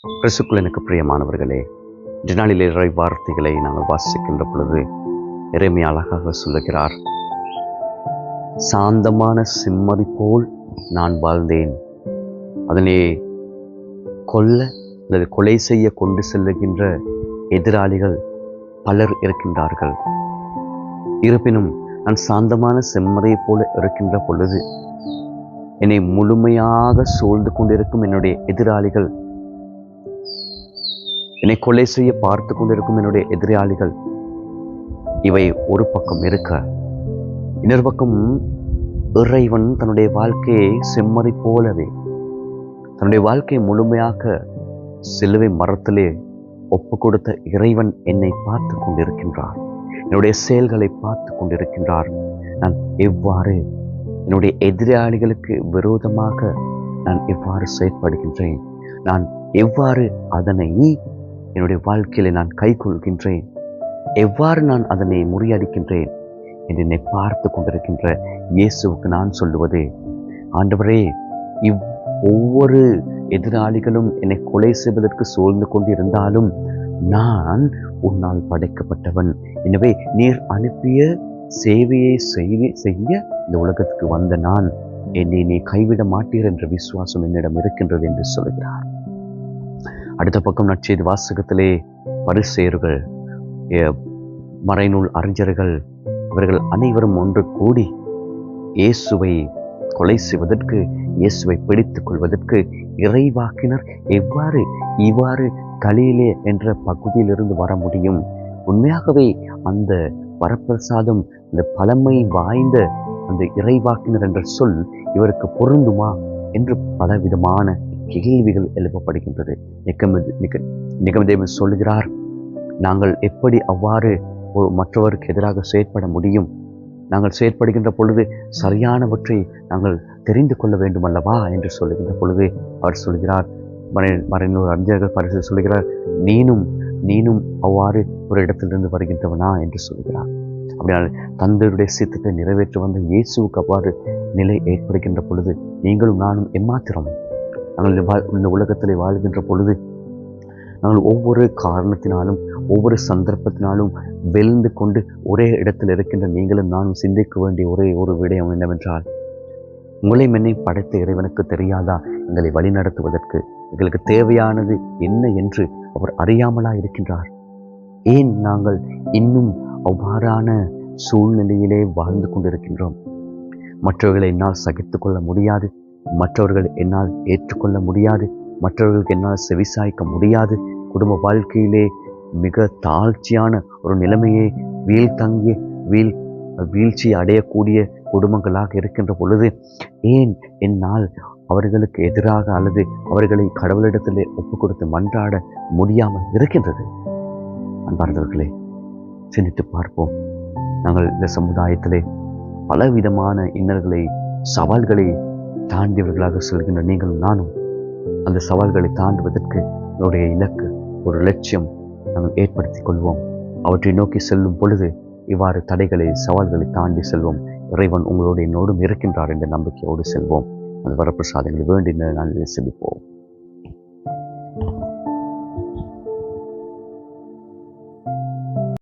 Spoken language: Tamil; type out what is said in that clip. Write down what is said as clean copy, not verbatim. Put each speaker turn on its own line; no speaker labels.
கிறிஸ்துக்குள் எனக்கு பிரியமானவர்களே, இந்த நாளிலே இறை வார்த்தைகளை நாங்கள் வாசிக்கின்ற பொழுது எரேமியா அழகாக சொல்லுகிறார். சாந்தமான செம்மறி போல் நான் வாழ்ந்தேன். அதனை கொலை செய்ய கொண்டு செல்லுகின்ற எதிராளிகள் பலர் இருக்கின்றார்கள். இருப்பினும் நான் சாந்தமான செம்மறியை போல இருக்கின்ற பொழுது என்னை முழுமையாக சூழ்ந்து கொண்டிருக்கும் என்னுடைய எதிராளிகள், என்னை கொலை செய்ய பார்த்து கொண்டிருக்கும் என்னுடைய எதிராளிகள் இவை ஒரு பக்கம் இருக்க, இன்னொரு பக்கம் இறைவன் தன்னுடைய வாழ்க்கையை செம்மறி போலவே தன்னுடைய வாழ்க்கையை முழுமையாக சிலுவை மரத்திலே ஒப்பு கொடுத்த இறைவன் என்னை பார்த்து கொண்டிருக்கின்றார். என்னுடைய செயல்களை பார்த்து கொண்டிருக்கின்றார். நான் எவ்வாறு என்னுடைய எதிராளிகளுக்கு விரோதமாக நான் எவ்வாறு செயற்படுகின்றேன், நான் எவ்வாறு அதனை என்னுடைய வாழ்க்கையில நான் கைக்கொள்கின்றேன், எவ்வாறு நான் அதனை முறியடிக்கின்றேன் என்று என்னை பார்த்து கொண்டிருக்கின்ற இயேசுவுக்கு நான் சொல்லுவது, ஆண்டவரே, ஒவ்வொரு எதிராளிகளும் என்னை கொலை செய்வதற்கு சூழ்ந்து கொண்டிருந்தாலும் நான் உன்னால் படைக்கப்பட்டவன். எனவே நீர் அனுப்பிய சேவையை செய்ய இந்த உலகத்துக்கு வந்த நான், என்னை நீ கைவிட மாட்டீர் என்ற விசுவாசம் என்னிடம் இருக்கின்றது என்று சொல்கிறார். அடுத்த பக்கம் நற்செய்தி வாசகத்திலே பரிசேயர்கள், மறைநூல் அறிஞர்கள், இவர்கள் அனைவரும் ஒன்று கூடி இயேசுவை கொலை செய்வதற்கு, இயேசுவை பிடித்துக் கொள்வதற்கு இறைவாக்கினர் இவ்வாறு கலிலே என்ற பகுதியிலிருந்து வர முடியும்? உண்மையாகவே அந்த வரப்பிரசாதம், இந்த பழமை வாய்ந்த அந்த இறைவாக்கினர் என்ற சொல் இவருக்கு பொருந்துமா என்று பலவிதமான கேள்விகள் எழுப்பப்படுகின்றது. நிகமதேவன் சொல்லுகிறார், நாங்கள் எப்படி அவ்வாறு மற்றவருக்கு எதிராக செயற்பட முடியும்? நாங்கள் செயற்படுகின்ற பொழுது சரியானவற்றை நாங்கள் தெரிந்து கொள்ள வேண்டும் அல்லவா என்று சொல்லுகின்ற பொழுது அவர் சொல்கிறார், மறைநூறு அறிஞர்கள் பரிசு சொல்கிறார், நீனும் அவ்வாறு ஒரு இடத்திலிருந்து வருகின்றவனா என்று சொல்கிறார். அப்படினால் தந்தையுடைய சித்தத்தை நிறைவேற்ற வந்த இயேசுவுக்கு அவ்வாறு நிலை ஏற்படுகின்ற பொழுது நீங்களும் நானும் எம்மாத்திரம்? நாங்கள் இந்த உலகத்திலே வாழ்கின்ற பொழுது நாங்கள் ஒவ்வொரு காரணத்தினாலும் ஒவ்வொரு சந்தர்ப்பத்தினாலும் வெல்ந்து கொண்டு ஒரே இடத்தில் இருக்கின்ற நீங்களும் நானும் சிந்திக்க வேண்டிய ஒரே ஒரு விடயம் என்னவென்றால், உங்களை என்னை படைத்த இறைவனுக்கு தெரியாதா எங்களை வழி நடத்துவதற்கு எங்களுக்கு தேவையானது என்ன என்று அவர் அறியாமலா இருக்கின்றார்? ஏன் நாங்கள் இன்னும் அவ்வாறான சூழ்நிலையிலே வாழ்ந்து கொண்டிருக்கின்றோம்? மற்றவர்களை என்னால் சகித்து கொள்ள முடியாது, மற்றவர்கள் என்னால் ஏற்றுக்கொள்ள முடியாது, மற்றவர்களுக்கு என்னால் செவிசாய்க்க முடியாது, குடும்ப வாழ்க்கையிலே மிக தாழ்ச்சியான ஒரு நிலைமையை வீழ்ச்சி அடையக்கூடிய குடும்பங்களாக இருக்கின்ற பொழுது ஏன் என்னால் அவர்களுக்கு எதிராக அல்லது அவர்களை கடவுளிடத்திலே ஒப்பு கொடுத்து மன்றாட முடியாமல் இருக்கின்றது? அன்பார்ந்தவர்களே, சிந்தித்து பார்ப்போம். நாங்கள் இந்த சமுதாயத்திலே பலவிதமான இன்னல்களை, சவால்களை தாண்டியவர்களாக செல்கின்ற நீங்களும் நானும் அந்த சவால்களை தாண்டுவதற்கு என்னுடைய இலக்கு, ஒரு லட்சியம் நாங்கள் ஏற்படுத்திக் கொள்வோம். அவற்றை நோக்கி செல்லும் பொழுது இவ்வாறு தடைகளை, சவால்களை தாண்டி செல்வோம். இறைவன் உங்களோடு என்னோடும் இருக்கின்றார் என்ற நம்பிக்கையோடு செல்வோம். அந்த வரப்பிரசாதங்களை வேண்டின நாளில் செலுத்துவோம்.